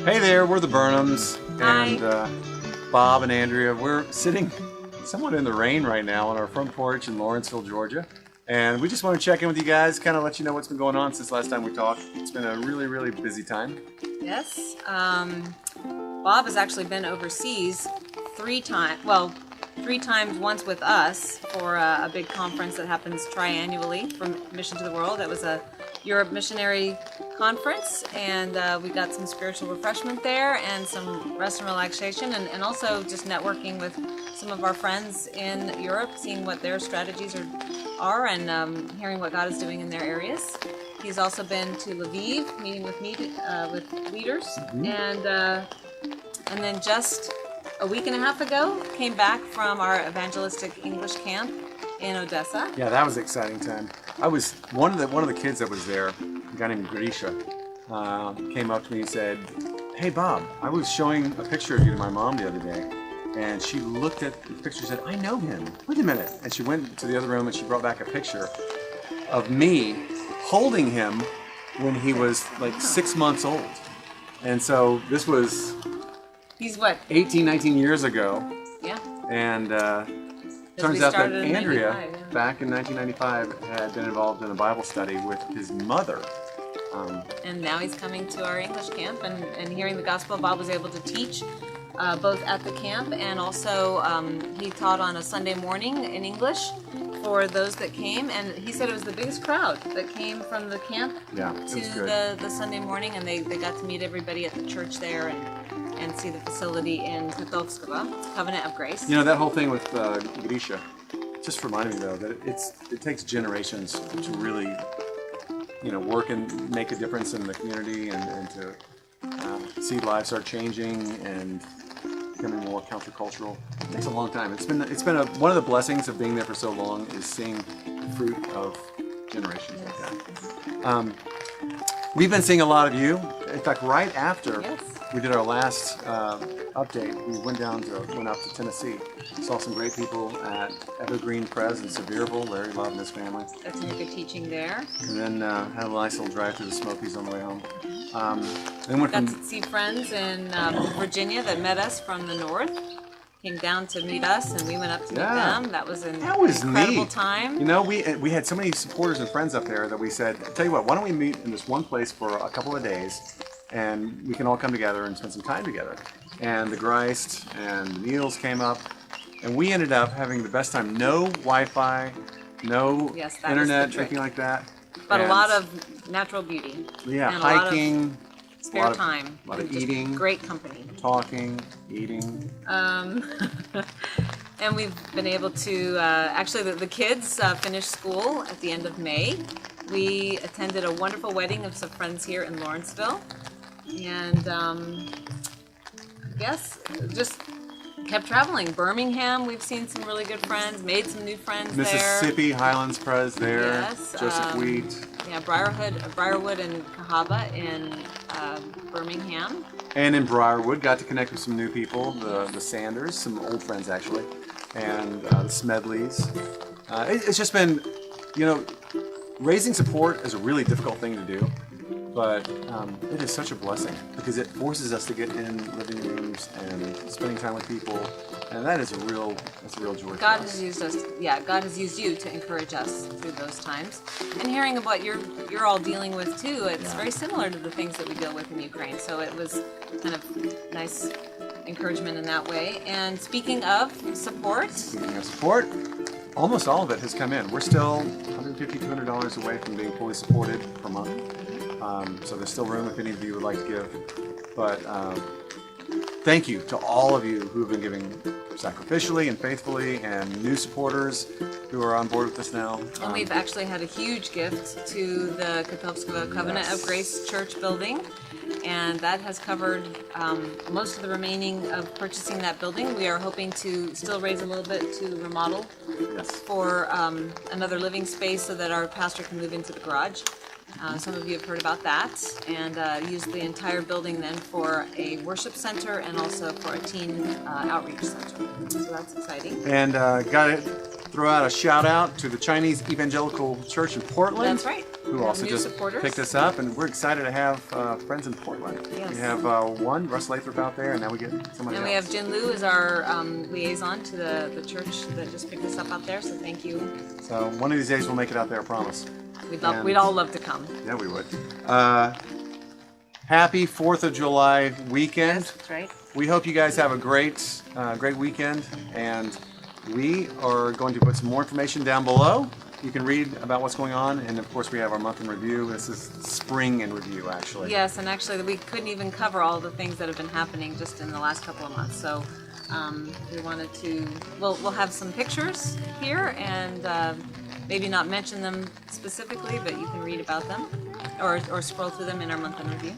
Hey there, we're the Burnhams. Hi. And Bob and Andrea. We're sitting somewhat in the rain right now on our front porch in Lawrenceville, Georgia. And we just want to check in with you guys, kind of let you know what's been going on since last time we talked. It's been a really, really busy time. Yes. Bob has actually been overseas three times, once with us for a big conference that happens triannually from Mission to the World. That was a Europe missionary conference, and we got some spiritual refreshment there and some rest and relaxation, and also just networking with some of our friends in Europe, seeing what their strategies are and hearing what God is doing in their areas. He's also been to Lviv, meeting with leaders, and then just a week and a half ago, came back from our evangelistic English camp in Odessa. Yeah, that was an exciting time. I was one of the kids that was there, a guy named Grisha, came up to me and said, "Hey Bob, I was showing a picture of you to my mom the other day, and she looked at the picture and said, I know him. Wait a minute." And she went to the other room and she brought back a picture of me holding him when he was like 6 months old. And so this was He's what? 18, 19 years ago. Yeah. And turns out that Andrea, back in 1995, had been involved in a Bible study with his mother. And now he's coming to our English camp and hearing the gospel. Bob was able to teach both at the camp and also he taught on a Sunday morning in English for those that came. And he said it was the biggest crowd that came from the camp to the Sunday morning, and they got to meet everybody at the church there and see the facility in Kotovskovo, Covenant of Grace. You know, that whole thing with Grisha just reminded me, though, that it takes generations to really, work and make a difference in the community and to see lives start changing and becoming more countercultural. It takes a long time. It's been one of the blessings of being there for so long is seeing the fruit of generations like that. We've been seeing a lot of you. In fact, right after we did our last update, we went out to Tennessee. Saw some great people at Evergreen Pres in Sevierville. Larry Love and his family. That's a good teaching there. And then had a nice little drive through the Smokies on the way home. Then we got to see friends in Virginia that met us from the north. Came down to meet us, and we went up to meet them. That was an incredible time. You know, we had so many supporters and friends up there that we said, tell you what, why don't we meet in this one place for a couple of days, and we can all come together and spend some time together. And the Greist and the Neils came up, and we ended up having the best time. No Wi-Fi, no internet, anything like that. But a lot of natural beauty. Yeah, and hiking. Spare time. A lot of eating. Great company. Talking, eating. And we've been able to, actually the kids finished school at the end of May. We attended a wonderful wedding of some friends here in Lawrenceville. And I guess just kept traveling. Birmingham, we've seen some really good friends, made some new friends Mississippi, there. Highlands Pres there. Yes. Joseph Wheat. Yeah, Briarwood and Cahaba in Birmingham. And in Briarwood, got to connect with some new people, the Sanders, some old friends actually, and the Smedleys. It's just been, raising support is a really difficult thing to do, but it is such a blessing because it forces us to get in living rooms and spending time with people, and that's a real joy. God has used us. Yeah, God has used you to encourage us through those times, and hearing of what you're all dealing with too. It's very similar to the things that we deal with in Ukraine. So it was kind of nice encouragement in that way. And speaking of support, almost all of it has come in. We're still $150, $200 away from being fully supported per month. So there's still room if any of you would like to give. But thank you to all of you who have been giving sacrificially and faithfully, and new supporters who are on board with us now. And we've actually had a huge gift to the Kotovskovo Covenant of Grace Church building. And that has covered most of the remaining of purchasing that building. We are hoping to still raise a little bit to remodel for another living space so that our pastor can move into the garage. Some of you have heard about that, and use the entire building then for a worship center and also for a teen outreach center. So that's exciting. And got to throw out a shout out to the Chinese Evangelical Church in Portland. That's right. who also new just supporters. picked us up, and we're excited to have friends in Portland. Yes. We have one, Russ Lathrop out there, and now we get somebody And else. we have Jin Liu as our liaison to the church that just picked us up out there, so thank you. So one of these days we'll make it out there, I promise. We'd all love to come. Yeah, we would. Happy 4th of July weekend. That's right. We hope you guys have a great weekend, and we are going to put some more information down below. You can read about what's going on, and of course we have our month in review. This is spring in review, actually. Yes, and actually we couldn't even cover all the things that have been happening just in the last couple of months. So we wanted to. We'll have some pictures here, and maybe not mention them specifically, but you can read about them or scroll through them in our month in review.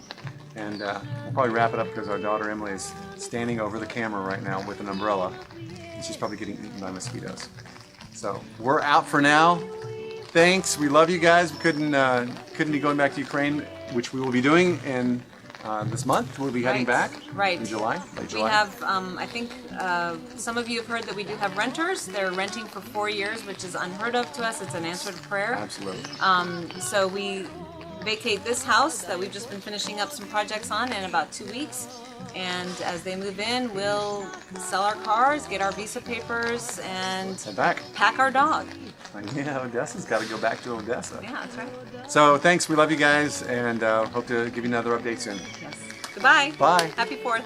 And we'll probably wrap it up because our daughter Emily is standing over the camera right now with an umbrella, and she's probably getting eaten by mosquitoes. So we're out for now. Thanks. We love you guys. We couldn't be going back to Ukraine, which we will be doing in this month. We'll be heading back in July. Late July. We have, I think some of you have heard that we do have renters. They're renting for 4 years, which is unheard of to us. It's an answered prayer. Absolutely. So we vacate this house that we've just been finishing up some projects on in about 2 weeks. And as they move in, we'll sell our cars, get our visa papers, and Head back. pack our dog. Yeah, Odessa's got to go back to Odessa. Yeah, that's right. So thanks. We love you guys, and hope to give you another update soon. Yes. Goodbye. Bye. Happy 4th.